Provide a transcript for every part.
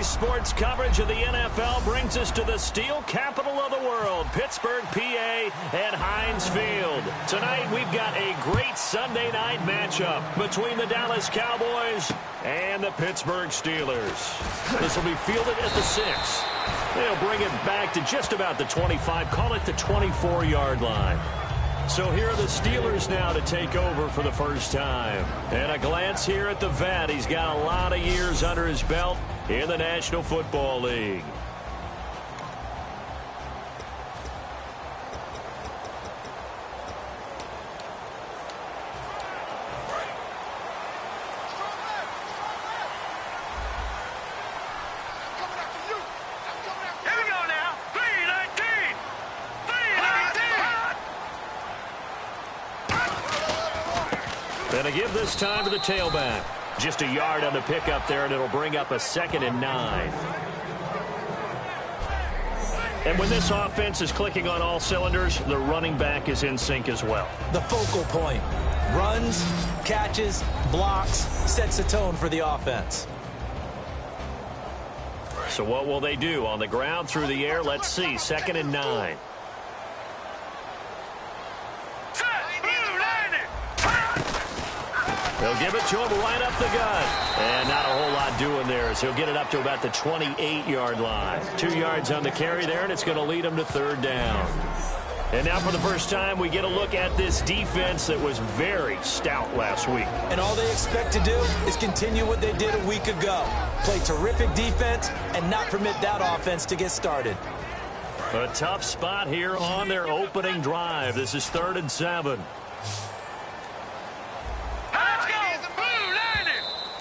Today's sports coverage of the NFL brings us to the steel capital of the world, Pittsburgh, PA, at Heinz Field. Tonight, we've got a great Sunday night matchup between the Dallas Cowboys and the Pittsburgh Steelers. This will be fielded at the 6. They'll bring it back to just about the 25, call it the 24-yard line. So here are the Steelers now to take over for the first time. And a glance here at the vet. He's got a lot of years under his belt in the National Football League. And to give this time to the tailback. Just a yard on the pickup there, and it'll bring up a 2nd and 9. And when this offense is clicking on all cylinders, the running back is in sync as well. The focal point. Runs, catches, blocks, sets the tone for the offense. So what will they do? On the ground, through the air, let's see. 2nd and 9. They'll give it to him right up the gut. And not a whole lot doing there as he'll get it up to about the 28-yard line. 2 yards on the carry there, and it's going to lead him to 3rd down. And now for the first time, we get a look at this defense that was very stout last week. And all they expect to do is continue what they did a week ago. Play terrific defense and not permit that offense to get started. A tough spot here on their opening drive. This is 3rd and 7.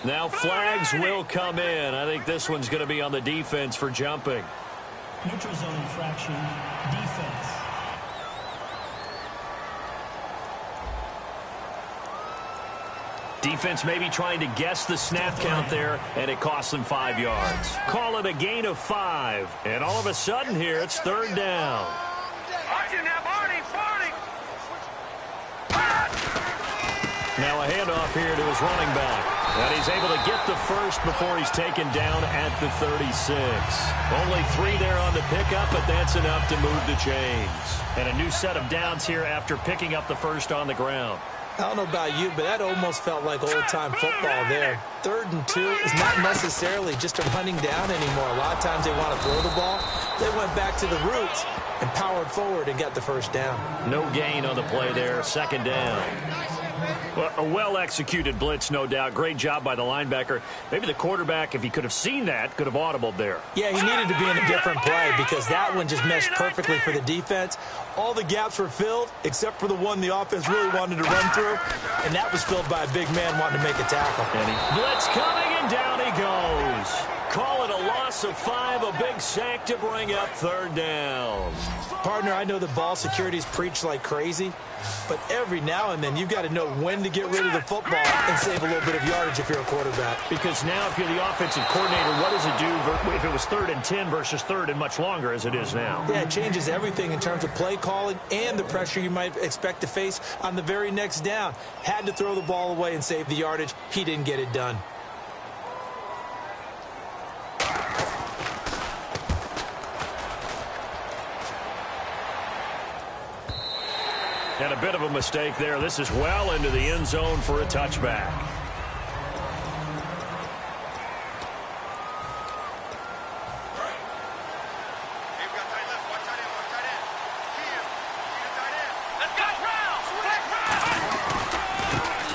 Now flags will come in. I think this one's going to be on the defense for jumping. Neutral zone infraction, defense. Defense maybe trying to guess the snap count there, and it costs them 5 yards. Call it a gain of 5. And all of a sudden here, it's 3rd down. Now a handoff here to his running back. And he's able to get the first before he's taken down at the 36. Only 3 there on the pickup, but that's enough to move the chains. And a new set of downs here after picking up the first on the ground. I don't know about you, but that almost felt like old-time football there. 3rd and 2 is not necessarily just a running down anymore. A lot of times they want to throw the ball. They went back to the roots and powered forward and got the first down. No gain on the play there, 2nd down. Well, a well-executed blitz, no doubt. Great job by the linebacker. Maybe the quarterback, if he could have seen that, could have audibled there. Yeah, he needed to be in a different play because that one just meshed perfectly for the defense. All the gaps were filled except for the one the offense really wanted to run through, and that was filled by a big man wanting to make a tackle. Blitz coming, and down he goes. Call it a loss of 5, a big sack to bring up 3rd down. Partner, I know the ball security's preached like crazy, but every now and then you've got to know when to get rid of the football and save a little bit of yardage if you're a quarterback. Because now if you're the offensive coordinator, what does it do if it was 3rd and 10 versus 3rd and much longer as it is now? Yeah, it changes everything in terms of play calling and the pressure you might expect to face on the very next down. Had to throw the ball away and save the yardage. He didn't get it done. And a bit of a mistake there. This is well into the end zone for a touchback.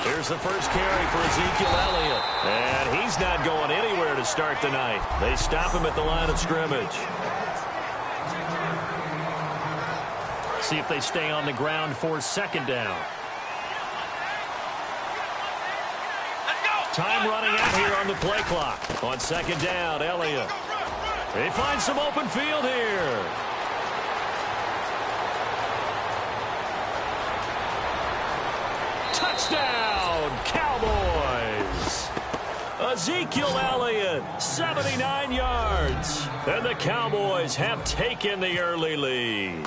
Here's the first carry for Ezekiel Elliott. And he's not going anywhere to start the night. They stop him at the line of scrimmage. See if they stay on the ground for 2nd down. Time running out here on the play clock. On 2nd down, Elliott. They find some open field here. Touchdown, Cowboys. Ezekiel Elliott, 79 yards. And the Cowboys have taken the early lead.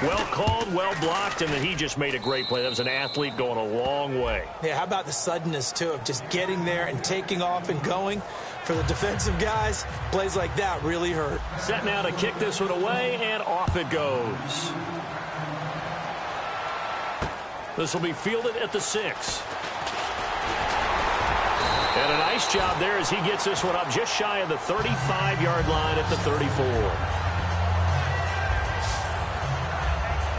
Well called, well blocked, and then he just made a great play. That was an athlete going a long way. Yeah, how about the suddenness, too, of just getting there and taking off and going? For the defensive guys, plays like that really hurt. Set now to kick this one away, and off it goes. This will be fielded at the 6. And a nice job there as he gets this one up just shy of the 35-yard line at the 34.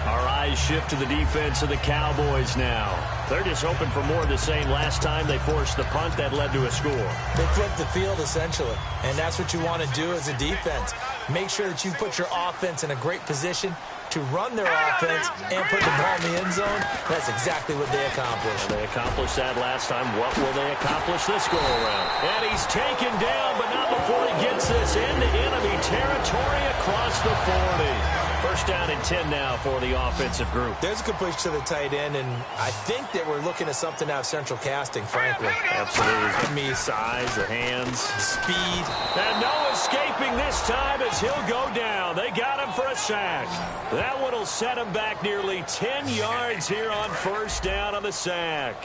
Our eyes shift to the defense of the Cowboys now. They're just hoping for more of the same. Last time they forced the punt that led to a score. They flipped the field, essentially, and that's what you want to do as a defense. Make sure that you put your offense in a great position to run their offense and put the ball in the end zone. That's exactly what they accomplished. They accomplished that last time. What will they accomplish this go-around? And he's taken down, but not before he gets this into enemy territory across the 40. First down and 10 now for the offensive group. There's a completion to the tight end, and I think that we're looking at something out of central casting, frankly. Absolutely. Give me size, the hands, speed. And no escaping this time as he'll go down. They got him for a sack. That one will set him back nearly 10 yards here on first down on the sack.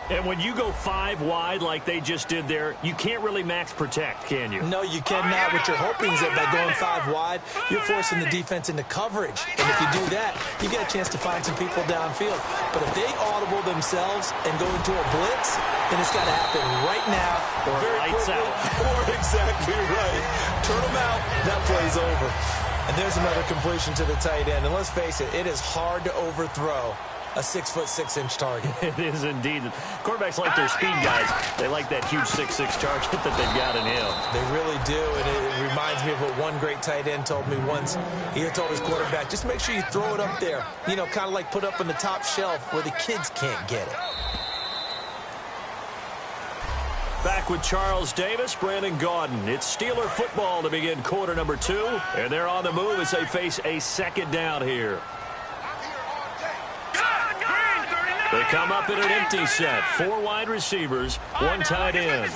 And when you go 5 wide like they just did there, you can't really max protect, can you? No, you cannot. What you're hoping is that by going 5 wide, you're forcing the defense into coverage. And if you do that, you get a chance to find some people downfield. But if they audible themselves and go into a blitz, then it's got to happen right now. Or lights out. Or exactly right. Turn them out, that play's over. And there's another completion to the tight end. And let's face it, it is hard to overthrow a 6'6" target. It is indeed. Quarterbacks like their speed guys. They like that huge 6'6" target that they've got in him. They really do, and it reminds me of what one great tight end told me once. He had told his quarterback, just make sure you throw it up there. You know, kind of like put up on the top shelf where the kids can't get it. Back with Charles Davis, Brandon Gaudin. It's Steeler football to begin quarter number 2. And they're on the move as they face a second down here. They come up in an empty set. 4 wide receivers, 1 tight end.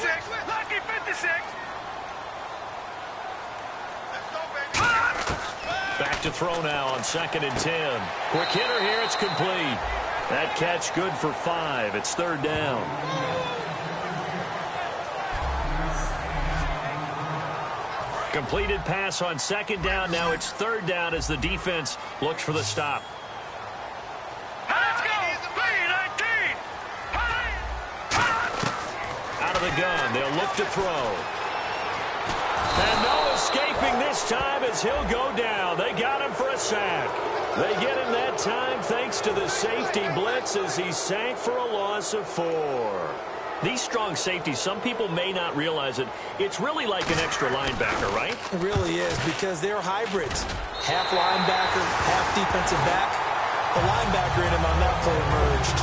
Back to throw now on 2nd and 10. Quick hitter here, it's complete. That catch good for 5. It's 3rd down. Completed pass on 2nd down. Now it's 3rd down as the defense looks for the stop. The gun. They'll look to throw. And no escaping this time as he'll go down. They got him for a sack. They get him that time thanks to the safety blitz as he sank for a loss of 4. These strong safeties, some people may not realize it. It's really like an extra linebacker, right? It really is because they're hybrids. Half linebacker, half defensive back. The linebacker in him on that play emerged.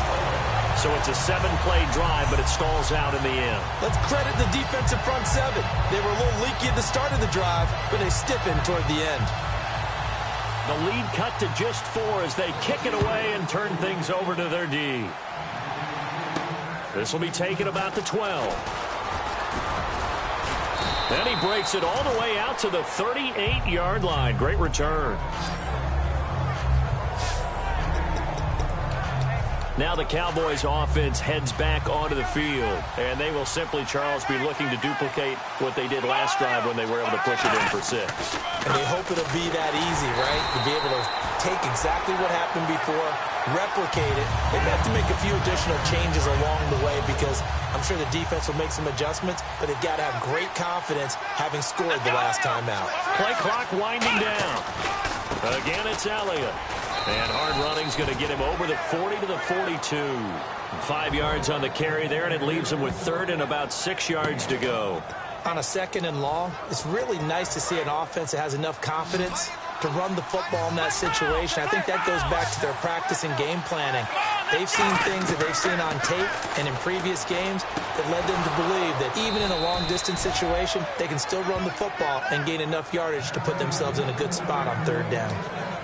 So it's a 7-play drive, but it stalls out in the end. Let's credit the defensive front 7. They were a little leaky at the start of the drive, but they stiffened toward the end. The lead cut to just 4 as they kick it away and turn things over to their D. This will be taken about the 12. Then he breaks it all the way out to the 38-yard line. Great return. Now the Cowboys offense heads back onto the field. And they will simply, Charles, be looking to duplicate what they did last drive when they were able to push it in for 6. And they hope it'll be that easy, right? To be able to take exactly what happened before, replicate it. They have to make a few additional changes along the way because I'm sure the defense will make some adjustments, but they've got to have great confidence having scored the last time out. Play clock winding down. Again, it's Elliott. And hard running's going to get him over the 40 to the 42. 5 yards on the carry there, and it leaves him with 3rd and about 6 yards to go. On a 2nd and long, it's really nice to see an offense that has enough confidence to run the football in that situation. I think that goes back to their practice and game planning. They've seen things that they've seen on tape and in previous games that led them to believe that even in a long-distance situation, they can still run the football and gain enough yardage to put themselves in a good spot on 3rd down.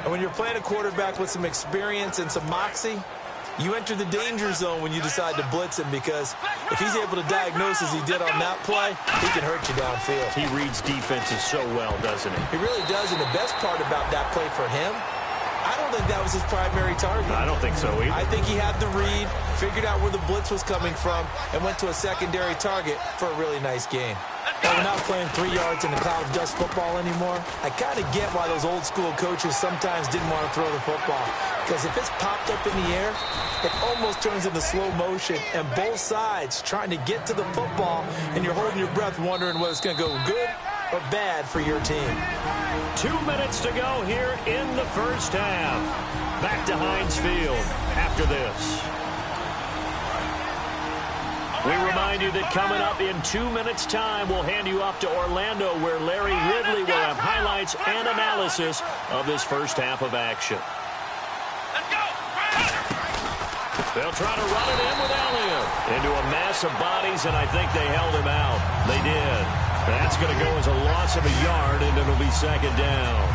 And when you're playing a quarterback with some experience and some moxie, you enter the danger zone when you decide to blitz him because if he's able to diagnose as he did on that play, he can hurt you downfield. He reads defenses so well, doesn't he? He really does, and the best part about that play for him, I don't think that was his primary target. I don't think so either. I think he had the read, figured out where the blitz was coming from, and went to a secondary target for a really nice game. Well, we're not playing 3 yards in a cloud of dust football anymore. I kind of get why those old school coaches sometimes didn't want to throw the football. Because if it's popped up in the air, it almost turns into slow motion. And both sides trying to get to the football, and you're holding your breath wondering whether it's going to go good or bad for your team. 2 minutes to go here in the first half. Back to Heinz Field after this. We remind you that coming up in 2 minutes' time, we'll hand you off to Orlando, where Larry Ridley will have highlights and analysis of this first half of action. They'll try to run it in with Elliott into a mass of bodies, and I think they held him out. They did. That's going to go as a loss of a yard, and it'll be second down.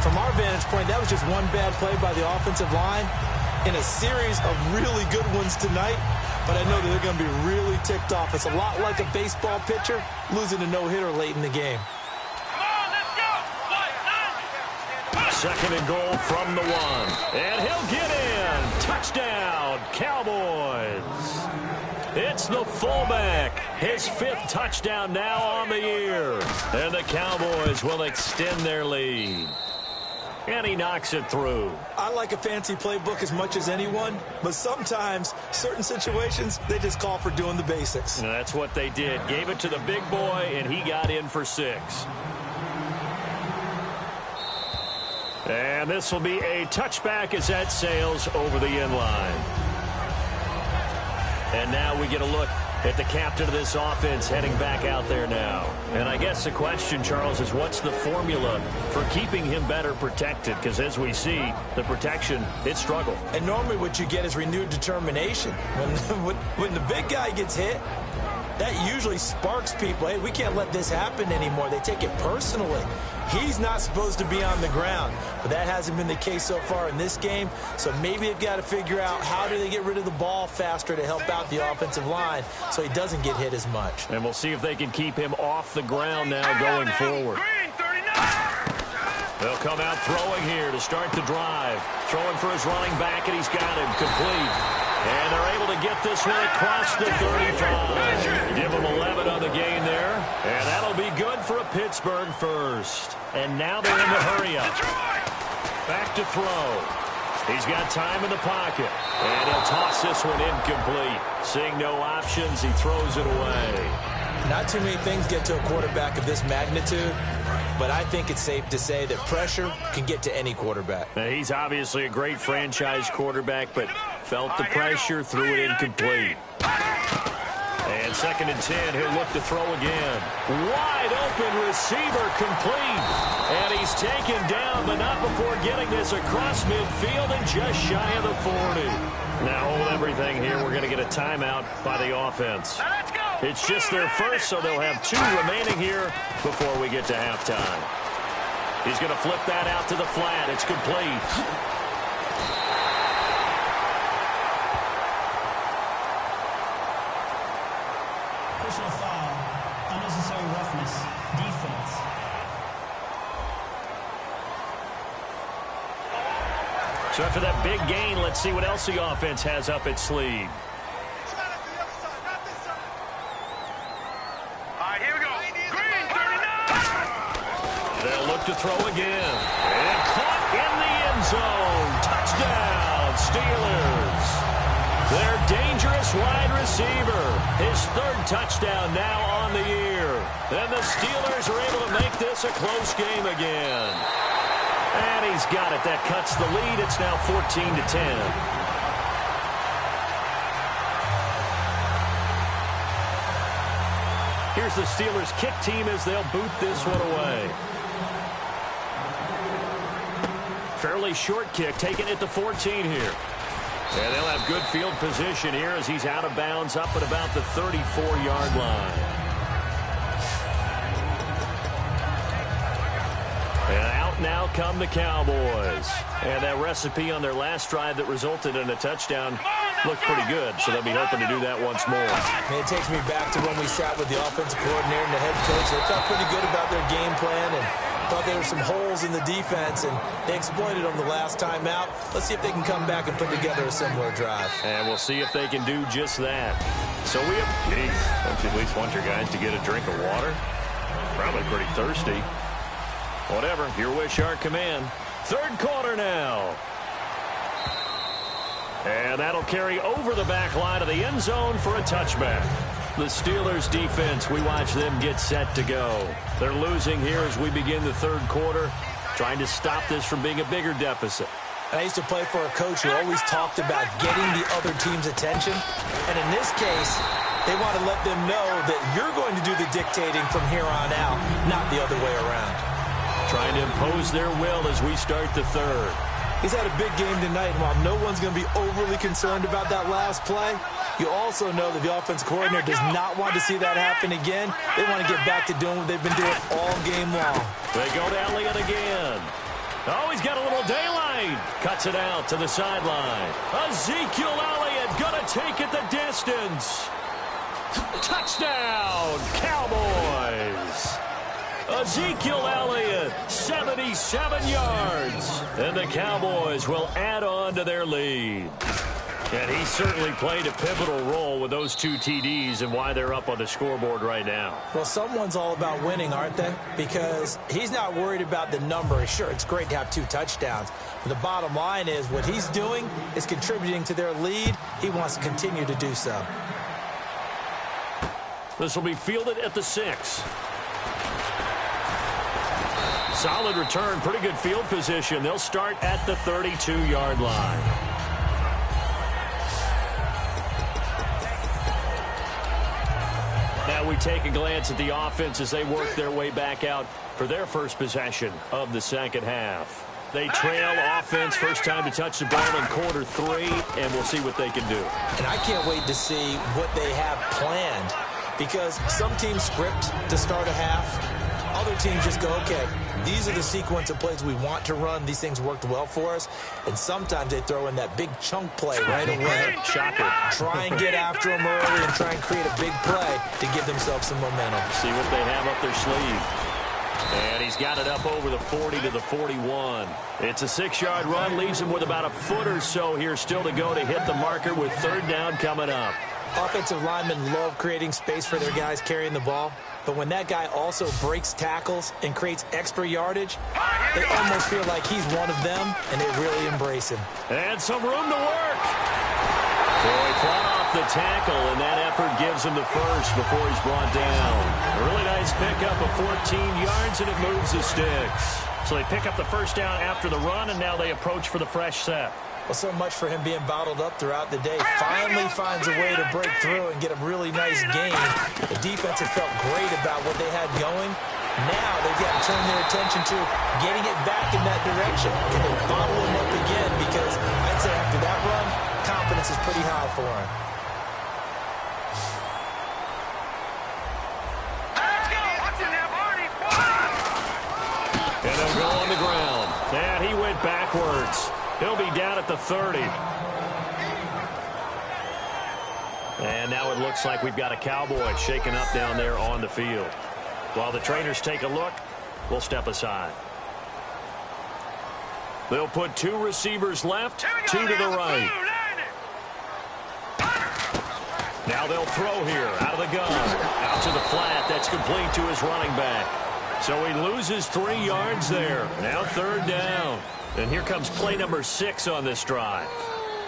From our vantage point, that was just one bad play by the offensive line in a series of really good ones tonight. But I know that they're going to be really ticked off. It's a lot like a baseball pitcher losing a no-hitter late in the game. Second and goal from the 1. And he'll get in. Touchdown, Cowboys. It's the fullback. His 5th touchdown now on the year. And the Cowboys will extend their lead. And he knocks it through. I like a fancy playbook as much as anyone, but sometimes certain situations, they just call for doing the basics. And that's what they did. Gave it to the big boy, and he got in for 6. And this will be a touchback as that sails over the end line. And now we get a look at the captain of this offense heading back out there now. And I guess the question, Charles, is what's the formula for keeping him better protected? Because as we see, the protection, it struggled. And normally what you get is renewed determination. When the big guy gets hit, that usually sparks people. Hey, we can't let this happen anymore. They take it personally. He's not supposed to be on the ground, but that hasn't been the case so far in this game. So maybe they've got to figure out how do they get rid of the ball faster to help out the offensive line so he doesn't get hit as much. And we'll see if they can keep him off the ground now going forward. They'll come out throwing here to start the drive. Throwing for his running back, and he's got him complete. And they're able to get this one across the 35. Give him 11 on the gain there. And that'll be good for a Pittsburgh first. And now they're in the hurry-up. Back to throw. He's got time in the pocket. And he'll toss this one incomplete. Seeing no options, he throws it away. Not too many things get to a quarterback of this magnitude, but I think it's safe to say that pressure can get to any quarterback. Now, he's obviously a great franchise quarterback, but felt the pressure, threw it incomplete. And second and 10, he'll look to throw again. Wide open receiver complete. And he's taken down, but not before getting this across midfield and just shy of the 40. Now hold everything here. We're going to get a timeout by the offense. It's just their first, so they'll have 2 remaining here before we get to halftime. He's going to flip that out to the flat. It's complete. Personal foul, unnecessary roughness, defense. So after that big gain, let's see what else the offense has up its sleeve. They'll look to throw again. And caught in the end zone. Touchdown, Steelers. Their dangerous wide receiver. His 3rd touchdown now on the year. And the Steelers are able to make this a close game again. And he's got it. That cuts the lead. It's now 14-10. Here's the Steelers kick team as they'll boot this one away. Fairly short kick, taking it to 14 here. And they'll have good field position here as he's out of bounds up at about the 34-yard line. And out now come the Cowboys. And that recipe on their last drive that resulted in a touchdown looked pretty good, so they'll be hoping to do that once more. And it takes me back to when we sat with the offensive coordinator and the head coach. They felt pretty good about their game plan and thought there were some holes in the defense, and they exploited them the last time out. Let's see if they can come back and put together a similar drive. And we'll see if they can do just that. So we have... Geez, don't you at least want your guys to get a drink of water? Probably pretty thirsty. Whatever, your wish, our command. Third quarter now. And that'll carry over the back line of the end zone for a touchback. The Steelers defense, we watch them get set to go. They're losing here as we begin the third quarter, trying to stop this from being a bigger deficit. I used to play for a coach who always talked about getting the other team's attention. And in this case, they want to let them know that you're going to do the dictating from here on out, not the other way around. Trying to impose their will as we start the third. He's had a big game tonight, and while no one's going to be overly concerned about that last play, you also know that the offense coordinator does not want to see that happen again. They want to get back to doing what they've been doing all game long. They go to Elliott again. Oh, he's got a little daylight. Cuts it out to the sideline. Ezekiel Elliott going to take it the distance. Touchdown, Cowboys. Ezekiel Elliott, 77 yards. And the Cowboys will add on to their lead. And he certainly played a pivotal role with those 2 TDs and why they're up on the scoreboard right now. Well, someone's all about winning, aren't they? Because he's not worried about the number. Sure, it's great to have 2 touchdowns. But the bottom line is what he's doing is contributing to their lead. He wants to continue to do so. This will be fielded at the 6. Solid return, pretty good field position. They'll start at the 32-yard line. Now we take a glance at the offense as they work their way back out for their first possession of the second half. They trail offense, first time to touch the ball in quarter 3, and we'll see what they can do. And I can't wait to see what they have planned, because some teams script to start a half. Other teams just go, okay, these are the sequence of plays we want to run. These things worked well for us. And sometimes they throw in that big chunk play right away. Shocker. Try and get after them early and try and create a big play to give themselves some momentum. See what they have up their sleeve. And he's got it up over the 40 to the 41. It's a 6-yard run, leaves him with about a foot or so here still to go to hit the marker with third down coming up. Offensive linemen love creating space for their guys carrying the ball. But when that guy also breaks tackles and creates extra yardage, they almost feel like he's one of them, and they really embrace him. And some room to work. Boy, fought off the tackle, and that effort gives him the first before he's brought down. A really nice pickup of 14 yards, and it moves the sticks. So they pick up the first down after the run, and now they approach for the fresh set. Well, so much for him being bottled up throughout the day. Finally finds a way to break through and get a really nice gain. The defense had felt great about what they had going. Now they've got to turn their attention to getting it back in that direction. Can they bottle him up again? Because I'd say after that run, confidence is pretty high for him. And they'll go on the ground. And he went backwards. He'll be down at the 30. And now it looks like we've got a Cowboy shaken up down there on the field. While the trainers take a look, we'll step aside. They'll put 2 receivers left, 2 to the right. Now they'll throw here out of the gun. Out to the flat. That's complete to his running back. So he loses 3 yards there. Now third down. And here comes play number 6 on this drive.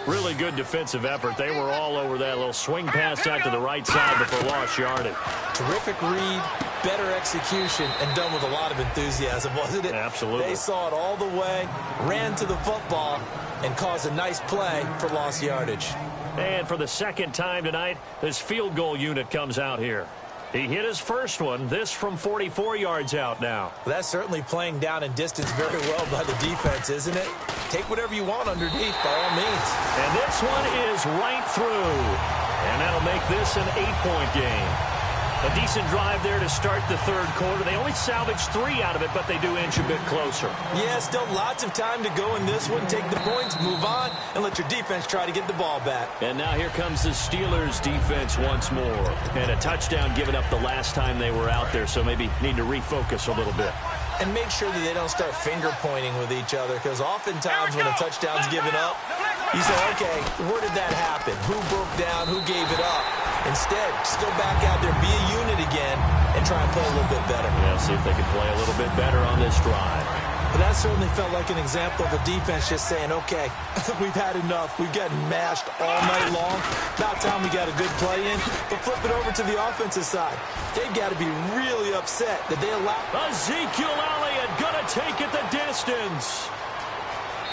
Really good defensive effort. They were all over that little swing pass out to the right side before lost yardage. Terrific read, better execution, and done with a lot of enthusiasm, wasn't it? Absolutely. They saw it all the way, ran to the football, and caused a nice play for lost yardage. And for the second time tonight, this field goal unit comes out here. He hit his first one, this from 44 yards out now. Well, that's certainly playing down in distance very well by the defense, isn't it? Take whatever you want underneath, by all means. And this one is right through. And that'll make this an 8-point game. A decent drive there to start the third quarter. They only salvaged 3 out of it, but they do inch a bit closer. Yeah, still lots of time to go in this one. Take the points, move on, and let your defense try to get the ball back. And now here comes the Steelers defense once more. And a touchdown given up the last time they were out there, so maybe need to refocus a little bit. And make sure that they don't start finger pointing with each other, because oftentimes when a touchdown's given up, you say, okay, where did that happen? Who broke down? Who gave it up? Instead, just go back out there, be a unit again, and try and play a little bit better. Yeah, see if they can play a little bit better on this drive. But that certainly felt like an example of a defense just saying, okay, we've had enough. We've gotten mashed all night long. About time we got a good play in. But flip it over to the offensive side. They've got to be really upset that they allowed Ezekiel Elliott gonna take it the distance.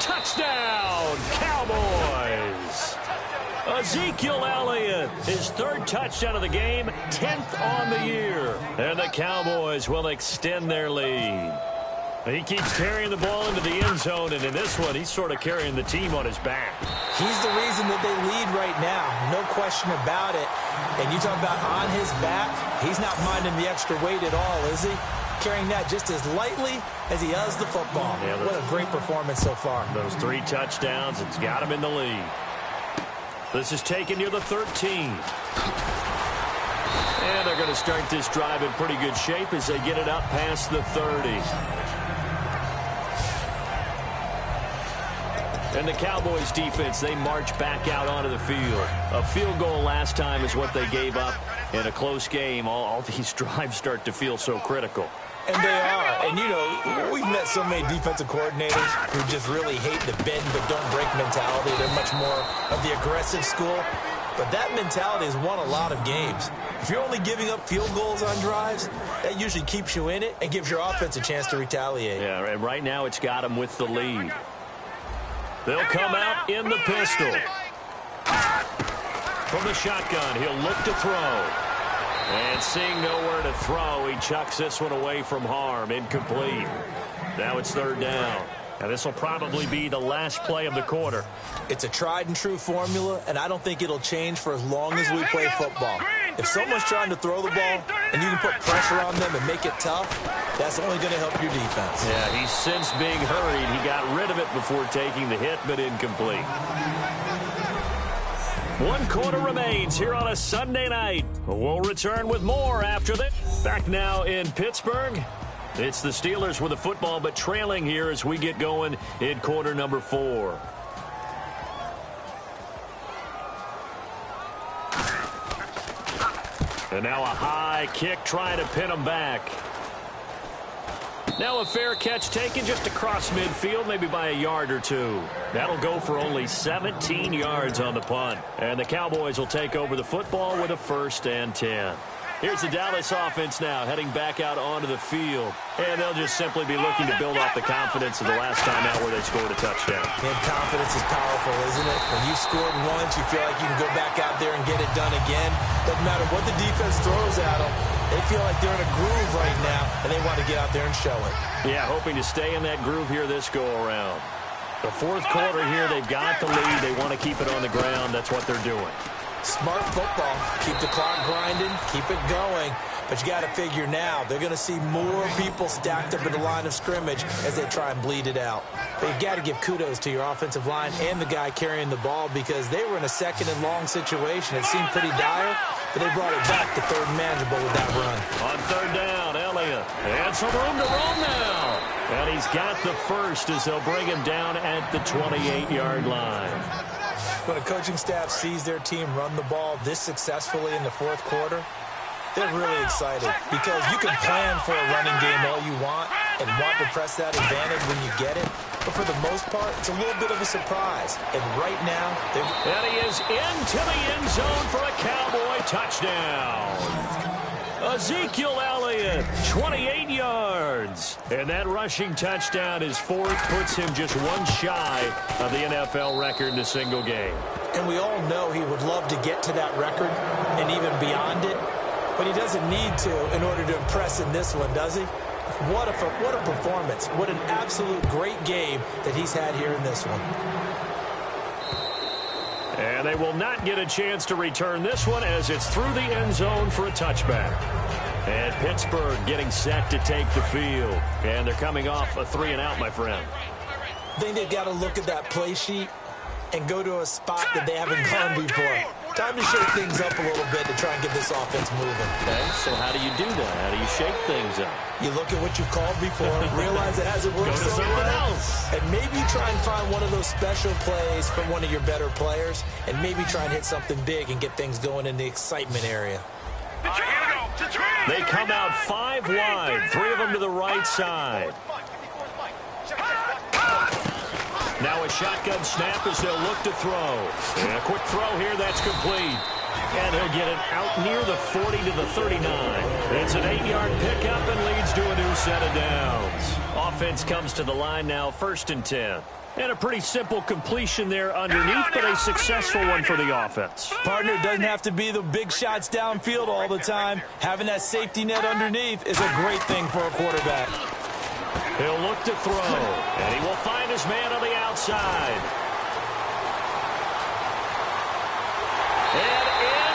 Touchdown, Cowboys. Ezekiel Elliott, his third touchdown of the game, 10th on the year. And the Cowboys will extend their lead. He keeps carrying the ball into the end zone, and in this one, he's sort of carrying the team on his back. He's the reason that they lead right now, no question about it. And you talk about on his back, he's not minding the extra weight at all, is he? Carrying that just as lightly as he does the football. Yeah, what a great performance so far. Those 3 touchdowns, it's got him in the lead. This is taken near the 13. And they're going to start this drive in pretty good shape as they get it up past the 30. And the Cowboys defense, they march back out onto the field. A field goal last time is what they gave up in a close game. All these drives start to feel so critical. And they are. And, you know, we've met so many defensive coordinators who just really hate the bend but don't break mentality. They're much more of the aggressive school. But that mentality has won a lot of games. If you're only giving up field goals on drives, that usually keeps you in it and gives your offense a chance to retaliate. Yeah, and right now it's got them with the lead. They'll come out in the pistol. From the shotgun, he'll look to throw. And seeing nowhere to throw, he chucks this one away from harm. Incomplete. Now it's 3rd down. And this will probably be the last play of the quarter. It's a tried-and-true formula, and I don't think it'll change for as long as we play football. If someone's trying to throw the ball and you can put pressure on them and make it tough, that's only going to help your defense. Yeah, he's since being hurried. He got rid of it before taking the hit, but incomplete. 1 quarter remains here on a Sunday night. We'll return with more after this. Back now in Pittsburgh. It's the Steelers with the football, but trailing here as we get going in quarter number 4. And now a high kick trying to pin him back. Now a fair catch taken just across midfield, maybe by a yard or 2. That'll go for only 17 yards on the punt. And the Cowboys will take over the football with a 1st and 10. Here's the Dallas offense now heading back out onto the field. And they'll just simply be looking to build off the confidence of the last time out where they scored a touchdown. And confidence is powerful, isn't it? When you scored once, you feel like you can go back out there and get it done again. Doesn't matter what the defense throws at them. They feel like they're in a groove right now, and they want to get out there and show it. Yeah, hoping to stay in that groove here this go-around. The 4th quarter here, they've got the lead. They want to keep it on the ground. That's what they're doing. Smart football. Keep the clock grinding. Keep it going. But you got to figure now, they're going to see more people stacked up at the line of scrimmage as they try and bleed it out. But you got to give kudos to your offensive line and the guy carrying the ball because they were in a 2nd and long situation. It seemed pretty dire, but they brought it back to 3rd and manageable with that run. On 3rd down, Elliott. And some room to roam now. And he's got the 1st as they'll bring him down at the 28-yard line. When a coaching staff sees their team run the ball this successfully in the 4th quarter, they're really excited because you can plan for a running game all you want and want to press that advantage when you get it. But for the most part, it's a little bit of a surprise. And right now, and he is into the end zone for a Cowboy touchdown. Ezekiel Elliott, 28 yards. And that rushing touchdown, his 4th, puts him just 1 shy of the NFL record in a single game. And we all know he would love to get to that record and even beyond it. But he doesn't need to in order to impress in this one, does he? What a performance. What an absolute great game that he's had here in this one. And they will not get a chance to return this one as it's through the end zone for a touchback. And Pittsburgh getting set to take the field. And they're coming off a 3-and-out, my friend. I think they've got to look at that play sheet and go to a spot that they haven't gone before. Time to shake things up a little bit to try and get this offense moving. Okay, so how do you do that? How do you shake things up? You look at what you called before, realize it hasn't worked Go to so something well, else. and maybe try and find one of those special plays from one of your better players, and maybe try and hit something big and get things going in the excitement area. They come out 5 wide, 3 of them to the right side. Now a shotgun snap as they'll look to throw. And a quick throw here, that's complete. And he'll get it out near the 40 to the 39. It's an 8-yard pickup and leads to a new set of downs. Offense comes to the line now, 1st and 10. And a pretty simple completion there underneath, but a successful one for the offense. Partner, doesn't have to be the big shots downfield all the time. Having that safety net underneath is a great thing for a quarterback. He'll look to throw, and he will find his man on the outside. And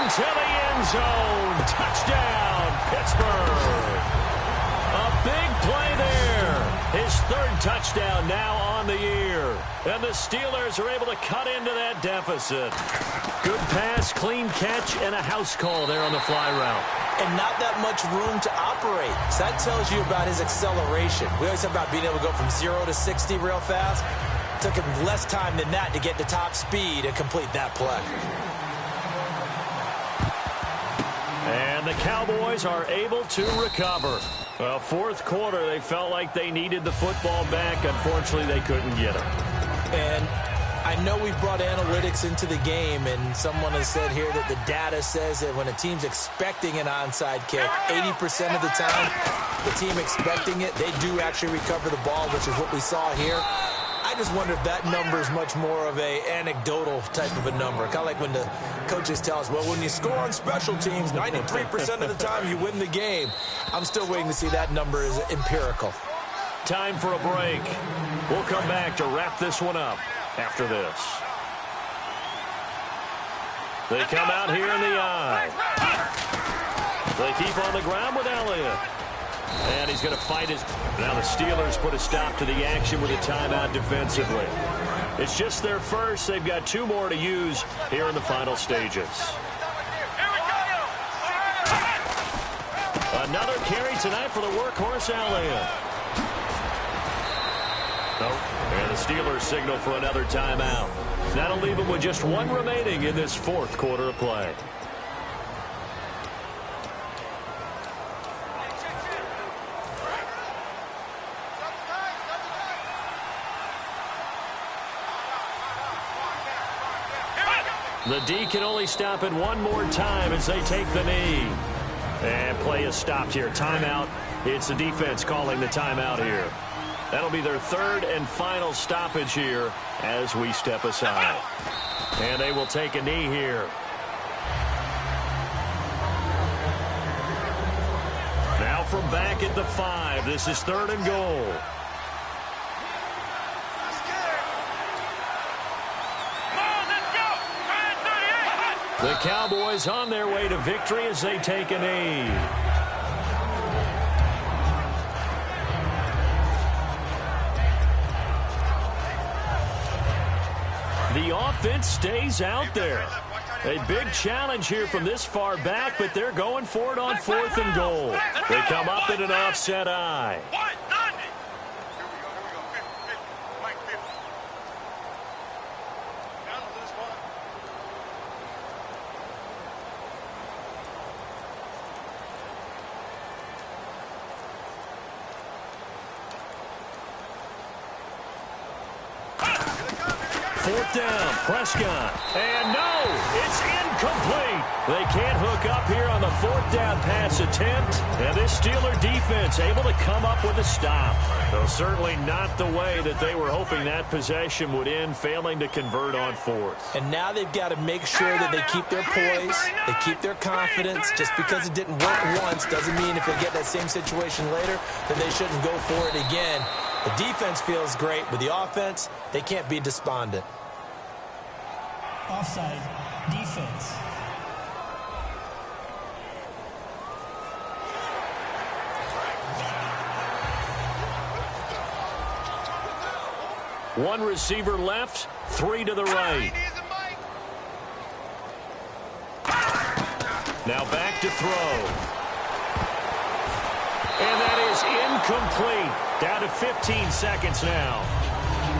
into the end zone. Touchdown, Pittsburgh. A big play there. His 3rd touchdown now on the year. And the Steelers are able to cut into that deficit. Good pass, clean catch, and a house call there on the fly route. And not that much room to operate. So that tells you about his acceleration. We always talk about being able to go from 0 to 60 real fast. It took him less time than that to get to top speed and complete that play. And the Cowboys are able to recover. Well, 4th quarter, they felt like they needed the football back. Unfortunately, they couldn't get it. And I know we brought analytics into the game, and someone has said here that the data says that when a team's expecting an onside kick, 80% of the time, the team expecting it, they do actually recover the ball, which is what we saw here. I just wonder if that number is much more of a anecdotal type of a number. Kind of like when the coaches tell us, well, when you score on special teams, 93% of the time you win the game. I'm still waiting to see that number is empirical. Time for a break. We'll come back to wrap this one up after this. They come out here in the eye. They keep on the ground with Elliott. And he's going to fight his... Now the Steelers put a stop to the action with a timeout defensively. It's just their first. They've got 2 more to use here in the final stages. Another carry tonight for the workhorse Elliott. And the Steelers signal for another timeout. That'll leave them with just 1 remaining in this 4th quarter of play. The D can only stop it 1 more time as they take the knee. And play is stopped here. Timeout. It's the defense calling the timeout here. That'll be their 3rd and final stoppage here as we step aside. And they will take a knee here. Now from back at the 5. This is 3rd and goal. The Cowboys on their way to victory as they take a knee. The offense stays out there. A big challenge here from this far back, but they're going for it on 4th and goal. They come up in an offset eye. Fourth down, Prescott. And no, it's incomplete. They can't hook up here on the 4th down pass attempt. And this Steeler defense able to come up with a stop. Though certainly not the way that they were hoping that possession would end, failing to convert on 4th. And now they've got to make sure that they keep their poise, they keep their confidence. Just because it didn't work once doesn't mean if they get that same situation later, then they shouldn't go for it again. The defense feels great, but the offense, they can't be despondent. Offside. Defense. One receiver left, 3 to the right. Now back to throw. And that is incomplete. Down to 15 seconds now.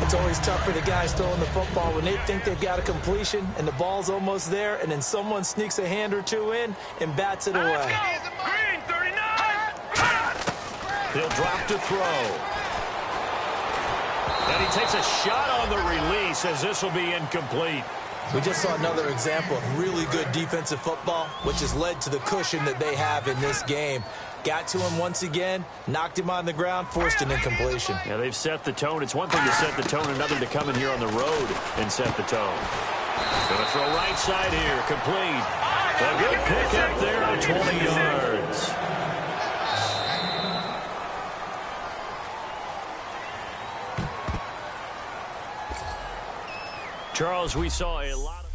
It's always tough for the guys throwing the football when they think they've got a completion and the ball's almost there, and then someone sneaks a hand or two in and bats it away. Green 39. He'll drop to throw. And he takes a shot on the release as this will be incomplete. We just saw another example of really good defensive football, which has led to the cushion that they have in this game. Got to him once again, knocked him on the ground, forced an incompletion. Yeah, they've set the tone. It's one thing to set the tone, another to come in here on the road and set the tone. Going to throw right side here, complete. A good pick up there at 20 yards. Charles, we saw a lot of...